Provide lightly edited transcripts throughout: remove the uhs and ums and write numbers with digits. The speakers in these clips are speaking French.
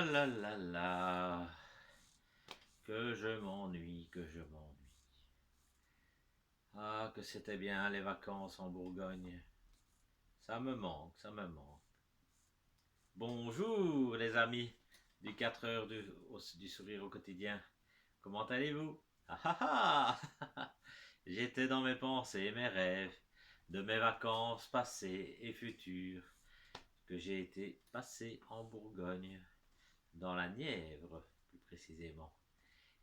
là là là, que je m'ennuie, que je m'ennuie. Ah, que c'était bien les vacances en Bourgogne. Ça me manque, ça me manque. Bonjour les amis du 4 heures du sourire au quotidien. Comment allez-vous? Ah ah ah. J'étais dans mes pensées et mes rêves de mes vacances passées et futures que j'ai été passé en Bourgogne, dans la Nièvre plus précisément.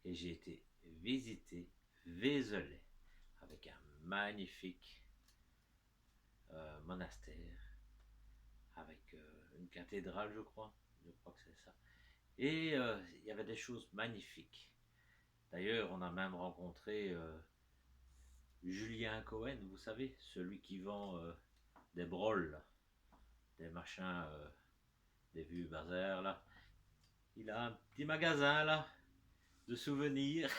Et j'ai été visiter Vézelay avec un magnifique monastère avec une cathédrale, je crois que c'est ça. Et il y avait des choses magnifiques. D'ailleurs, on a même rencontré Julien Cohen, vous savez, celui qui vend des brols, des machins, des vieux bazars là. Il a un petit magasin là de souvenirs.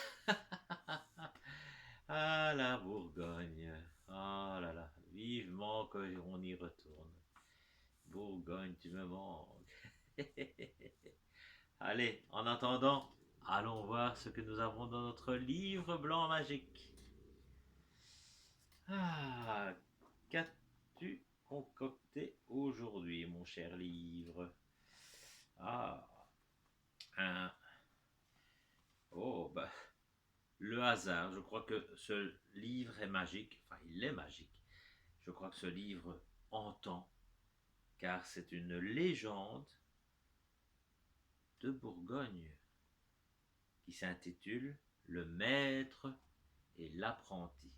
Ah la Bourgogne. Ah là là. Vivement qu'on y retourne. Bourgogne, tu me manques. Allez, en attendant, allons voir ce que nous avons dans notre livre blanc magique. Ah, qu'as-tu concocté aujourd'hui, mon cher livre? Ah, un... Oh, bah, le hasard. Je crois que ce livre est magique. Enfin, il est magique. Je crois que ce livre entend, car c'est une légende de Bourgogne qui s'intitule Le maître et l'apprenti.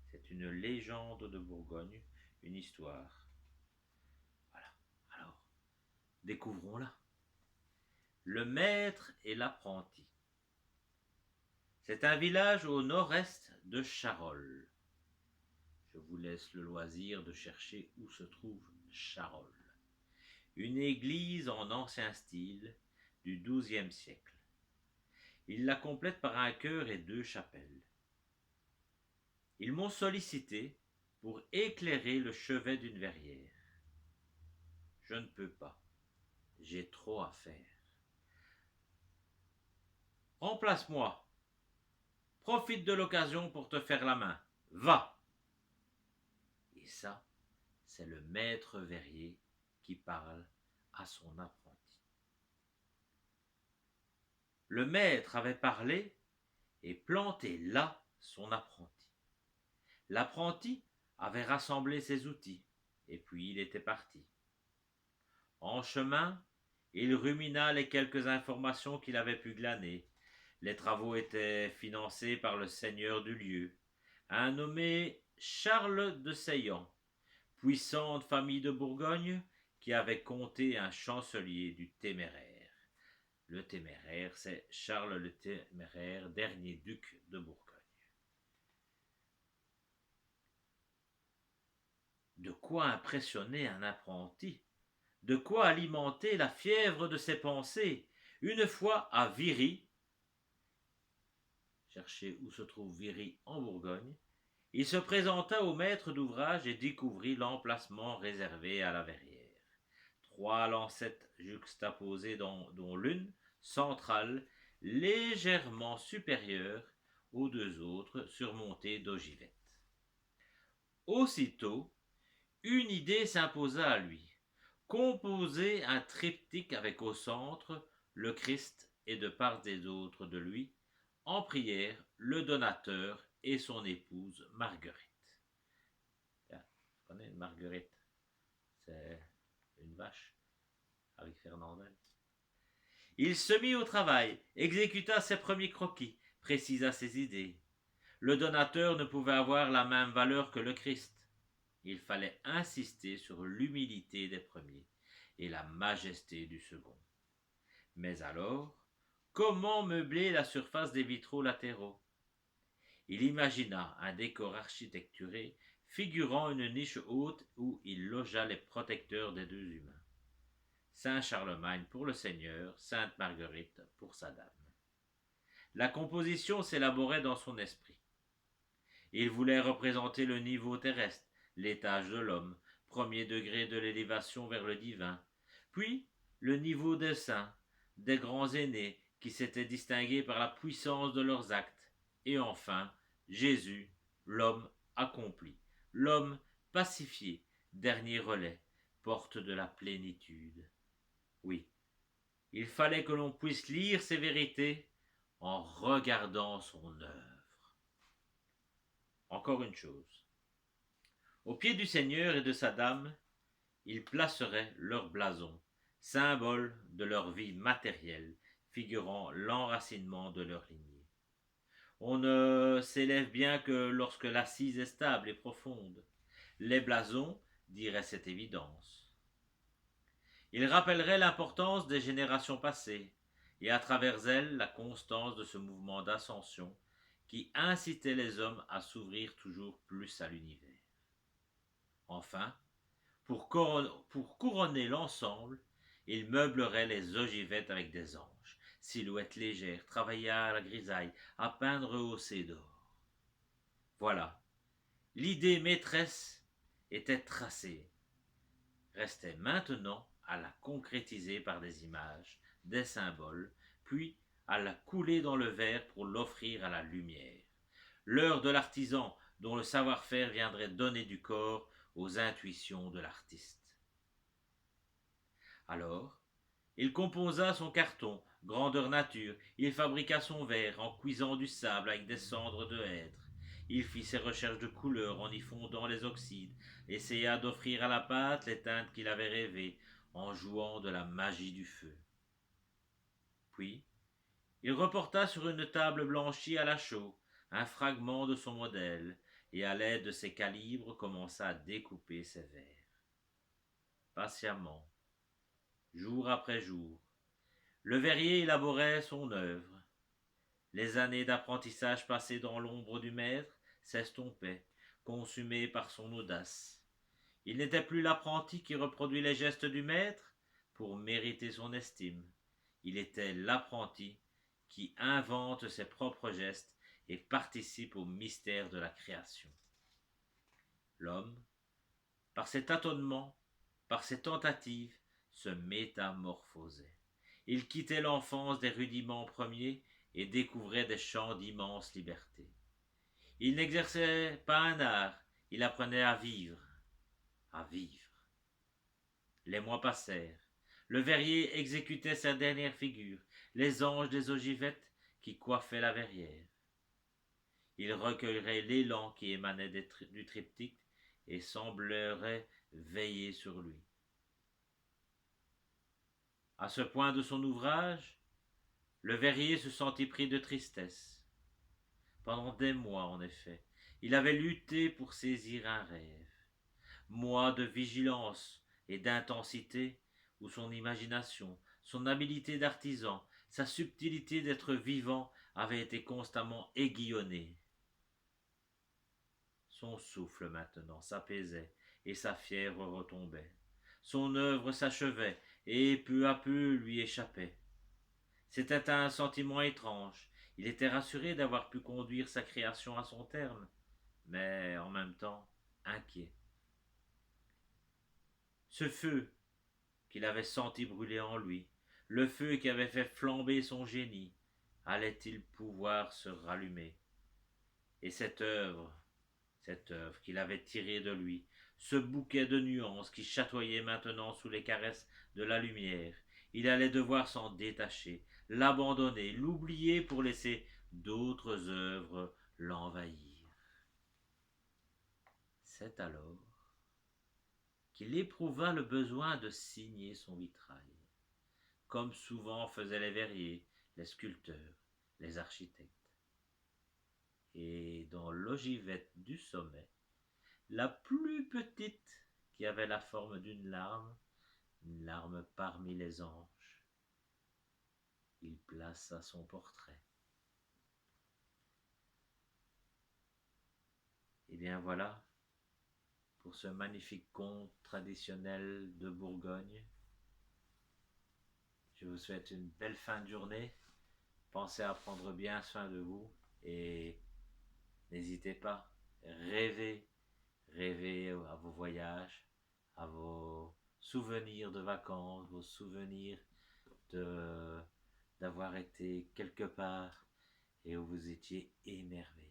C'est une légende de Bourgogne, une histoire. Voilà. Alors, découvrons-la. Le maître et l'apprenti. C'est un village au nord-est de Charolles. Je vous laisse le loisir de chercher où se trouve Charolles. Une église en ancien style du XIIe siècle. Il la complète par un chœur et 2 chapelles. Ils m'ont sollicité pour éclairer le chevet d'une verrière. Je ne peux pas, j'ai trop à faire. Remplace-moi, profite de l'occasion pour te faire la main, va. Et ça, c'est le maître verrier qui parle à son apprenti. Le maître avait parlé et planté là son apprenti. L'apprenti avait rassemblé ses outils, et puis il était parti. En chemin, il rumina les quelques informations qu'il avait pu glaner. Les travaux étaient financés par le seigneur du lieu, un nommé Charles de Seillan, puissante famille de Bourgogne qui avait compté un chancelier du Téméraire. Le Téméraire, c'est Charles le Téméraire, dernier duc de Bourgogne. De quoi impressionner un apprenti, de quoi alimenter la fièvre de ses pensées. Une fois à Viry, cherchez où se trouve Viry en Bourgogne, il se présenta au maître d'ouvrage et découvrit l'emplacement réservé à la verrière. 3 lancettes juxtaposées dont l'une, centrale, légèrement supérieure aux 2 autres, surmontées d'ogivettes. Aussitôt, une idée s'imposa à lui. Composer un triptyque avec au centre le Christ et de part et d'autre de lui, en prière, le donateur et son épouse Marguerite. Tu connais Marguerite? C'est une vache avec Fernandel. Il se mit au travail, exécuta ses premiers croquis, précisa ses idées. Le donateur ne pouvait avoir la même valeur que le Christ. Il fallait insister sur l'humilité des premiers et la majesté du second. Mais alors, comment meubler la surface des vitraux latéraux? Il imagina un décor architecturé figurant une niche haute où il logea les protecteurs des 2 humains. Saint Charlemagne pour le Seigneur, Sainte Marguerite pour sa dame. La composition s'élaborait dans son esprit. Il voulait représenter le niveau terrestre, l'étage de l'homme, premier degré de l'élévation vers le divin, puis le niveau des saints, des grands aînés qui s'étaient distingués par la puissance de leurs actes, et enfin Jésus, l'homme accompli, l'homme pacifié, dernier relais, porte de la plénitude. Oui, il fallait que l'on puisse lire ces vérités en regardant son œuvre. Encore une chose. Au pied du Seigneur et de sa dame, ils placeraient leur blason, symbole de leur vie matérielle, figurant l'enracinement de leur lignée. On ne s'élève bien que lorsque l'assise est stable et profonde. Les blasons diraient cette évidence. Ils rappelleraient l'importance des générations passées, et à travers elles la constance de ce mouvement d'ascension qui incitait les hommes à s'ouvrir toujours plus à l'univers. Enfin, pour couronner l'ensemble, ils meubleraient les ogivettes avec des anges, silhouettes légères, travaillées à la grisaille, à peine rehaussées d'or. Voilà, l'idée maîtresse était tracée. Restait maintenant à la concrétiser par des images, des symboles, puis à la couler dans le verre pour l'offrir à la lumière. L'heure de l'artisan dont le savoir-faire viendrait donner du corps aux intuitions de l'artiste. Alors, il composa son carton, grandeur nature, il fabriqua son verre en cuisant du sable avec des cendres de hêtre. Il fit ses recherches de couleurs en y fondant les oxydes, essaya d'offrir à la pâte les teintes qu'il avait rêvées, en jouant de la magie du feu. Puis, il reporta sur une table blanchie à la chaux un fragment de son modèle, et à l'aide de ses calibres commença à découper ses verres. Patiemment, jour après jour, le verrier élaborait son œuvre. Les années d'apprentissage passées dans l'ombre du maître s'estompaient, consumées par son audace. Il n'était plus l'apprenti qui reproduit les gestes du maître pour mériter son estime. Il était l'apprenti qui invente ses propres gestes et participe au mystère de la création. L'homme, par ses tâtonnements, par ses tentatives, se métamorphosait. Il quittait l'enfance des rudiments premiers et découvrait des champs d'immense liberté. Il n'exerçait pas un art, il apprenait à vivre, à vivre. Les mois passèrent. Le verrier exécutait sa dernière figure, les anges des ogivettes qui coiffaient la verrière. Il recueillerait l'élan qui émanait du triptyque et semblerait veiller sur lui. À ce point de son ouvrage, le verrier se sentit pris de tristesse. Pendant des mois, en effet, il avait lutté pour saisir un rêve. Mois de vigilance et d'intensité où son imagination, son habileté d'artisan, sa subtilité d'être vivant avaient été constamment aiguillonnées. Son souffle maintenant s'apaisait et sa fièvre retombait. Son œuvre s'achevait et peu à peu lui échappait. C'était un sentiment étrange. Il était rassuré d'avoir pu conduire sa création à son terme, mais en même temps inquiet. Ce feu qu'il avait senti brûler en lui, le feu qui avait fait flamber son génie, allait-il pouvoir se rallumer? Et cette œuvre qu'il avait tirée de lui, ce bouquet de nuances qui chatoyait maintenant sous les caresses de la lumière, il allait devoir s'en détacher, l'abandonner, l'oublier pour laisser d'autres œuvres l'envahir. C'est alors qu'il éprouva le besoin de signer son vitrail, comme souvent faisaient les verriers, les sculpteurs, les architectes. Et dans l'ogivette du sommet, la plus petite qui avait la forme d'une larme parmi les anges, il plaça son portrait. Et bien voilà, pour ce magnifique conte traditionnel de Bourgogne. Je vous souhaite une belle fin de journée. Pensez à prendre bien soin de vous et n'hésitez pas, rêvez à vos voyages, à vos souvenirs de vacances, vos souvenirs de d'avoir été quelque part et où vous étiez émerveillés.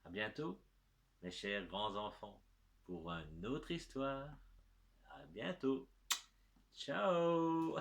À bientôt, mes chers grands enfants, pour une autre histoire. À bientôt. Ciao.